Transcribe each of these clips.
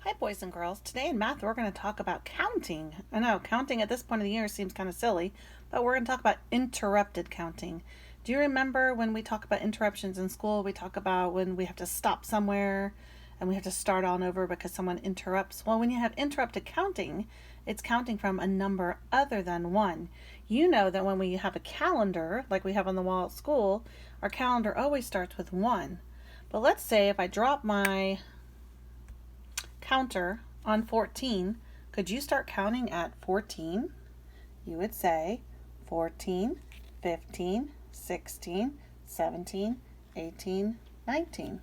Hi, boys and girls. Today in math, we're going to talk about counting. I know counting at this point of the year seems kind of silly, but we're going to talk about interrupted counting. Do you remember when we talk about interruptions in school? We talk about when we have to stop somewhere and we have to start on over because someone interrupts. Well, when you have interrupted counting, it's counting from a number other than one. You know that when we have a calendar, like we have on the wall at school, our calendar always starts with 1. But let's say if I drop my counter on 14, could you start counting at 14? You would say 14, 15, 16, 17, 18, 19.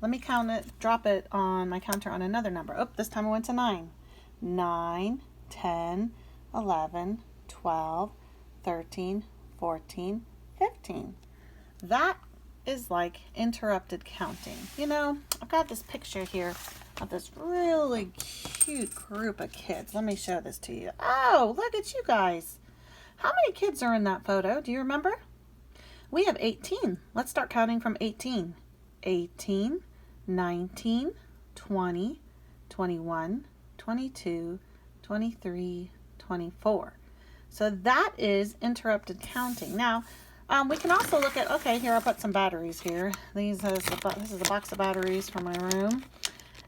Let me count it, drop it on my counter on another number. Oh, this time I went to 9. 9, 10, 11, 12, 13, 14, 15. That is like interrupted counting. You know, I've got this picture here of this really cute group of kids. Let me show this to you. Oh, look at you guys. How many kids are in that photo? Do you remember? We have 18. Let's start counting from 18. 18, 19, 20, 21, 22, 23, 24. So that is interrupted counting. Now, we can also look at, okay, here I put some batteries here. This is a box of batteries for my room.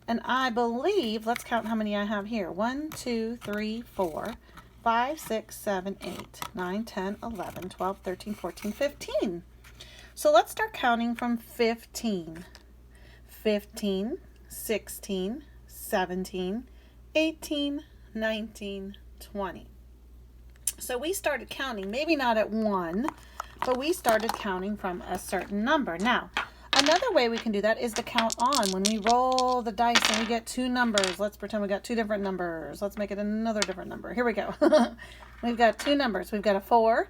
And I believe, let's count how many I have here. 1, 2, 3, 4, 5, 6, 7, 8, 9, 10, 11, 12, 13, 14, 15. So let's start counting from 15. 15, 16, 17, 18, 19, 20. So we started counting, maybe not at 1, but we started counting from a certain number. Now, another way we can do that is to count on. When we roll the dice and we get 2 numbers, let's pretend we got 2 different numbers. Let's make it another different number. Here we go. We've got 2 numbers. We've got a 4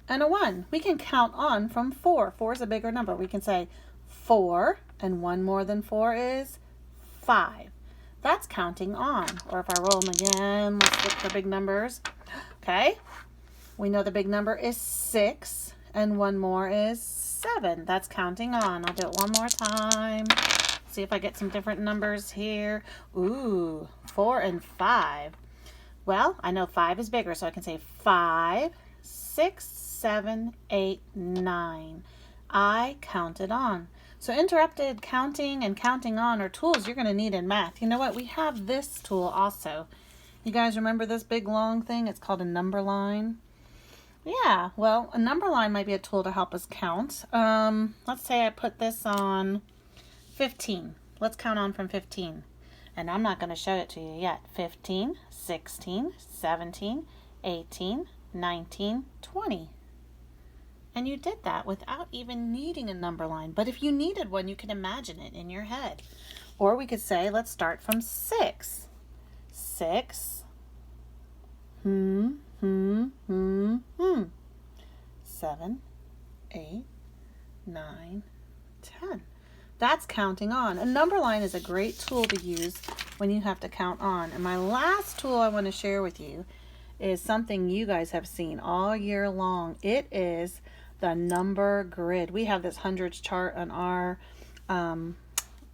and a 1. We can count on from 4. 4 is a bigger number. We can say 4 and 1 more than 4 is 5. That's counting on. Or if I roll them again, let's look for big numbers. Okay. We know the big number is 6 and 1 more is 7. That's counting on. I'll do it one more time. See if I get some different numbers here. Ooh, 4 and 5. Well, I know 5 is bigger, so I can say 5, 6, 7, 8, 9. I counted on. So interrupted counting and counting on are tools you're going to need in math. You know what? We have this tool also. You guys remember this big long thing? It's called a number line. Yeah, well, a number line might be a tool to help us count. Let's say I put this on 15. Let's count on from 15. And I'm not going to show it to you yet. 15, 16, 17, 18, 19, 20. And you did that without even needing a number line. But if you needed one, you can imagine it in your head. Or we could say, let's start from 6. 6. 7, 8, 9, 10. That's counting on. A number line is a great tool to use when you have to count on. And my last tool I want to share with you is something you guys have seen all year long. It is the number grid. We have this hundreds chart on our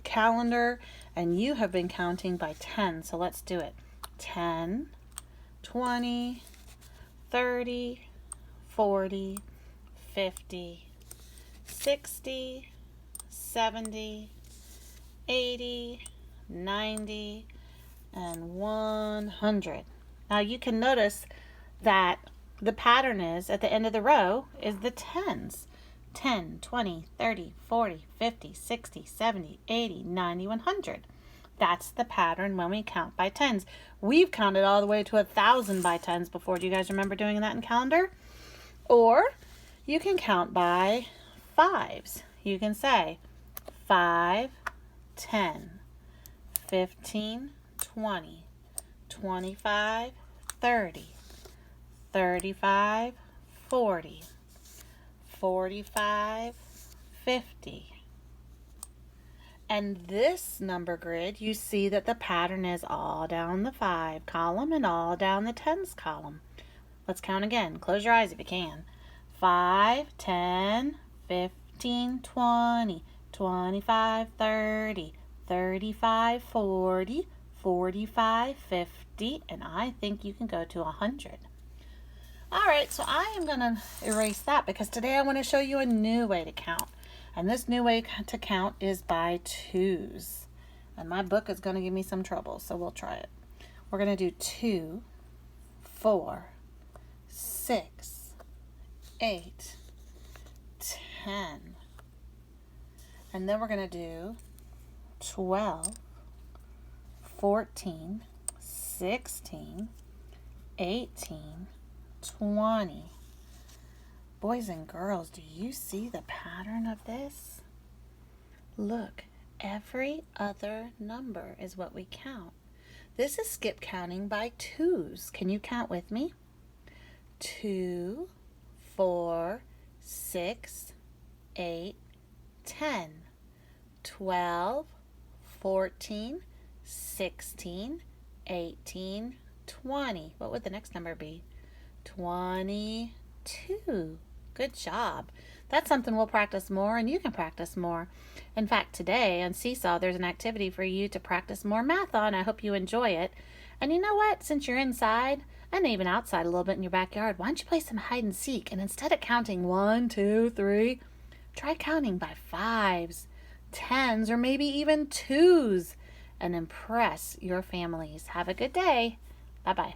calendar, and you have been counting by 10. So let's do it. 10, 20, 30, 40, 50, 60, 70, 80, 90, and 100. Now you can notice that the pattern is at the end of the row is the tens. 10, 20, 30, 40, 50, 60, 70, 80, 90, 100. That's the pattern when we count by tens. We've counted all the way to 1,000 by tens before. Do you guys remember doing that in calendar? Or you can count by 5s. You can say 5, 10, 15, 20, 25, 30, 35, 40, 45, 50. And this number grid, you see that the pattern is all down the 5 column and all down the tens column. Let's count again. Close your eyes if you can. 5, 10, 15, 20, 25, 30, 35, 40, 45, 50, and I think you can go to 100. All right, so I am going to erase that because today I want to show you a new way to count. And this new way to count is by twos. And my book is going to give me some trouble, so we'll try it. We're going to do 2, 4, 6, 8, 10. And then we're going to do 12, 14, 16, 18, 20. Boys and girls, do you see the pattern of this? Look, every other number is what we count. This is skip counting by twos. Can you count with me? 2, 4, 6, 8, 10, 12, 14, 16, 18, 20. What would the next number be? 22. Good job. That's something we'll practice more, and you can practice more. In fact, today on Seesaw, there's an activity for you to practice more math on. I hope you enjoy it. And you know what? Since you're inside, and even outside a little bit in your backyard, why don't you play some hide and seek? And instead of counting 1, 2, 3, try counting by 5s, 10s, or maybe even 2s, and impress your families. Have a good day. Bye-bye.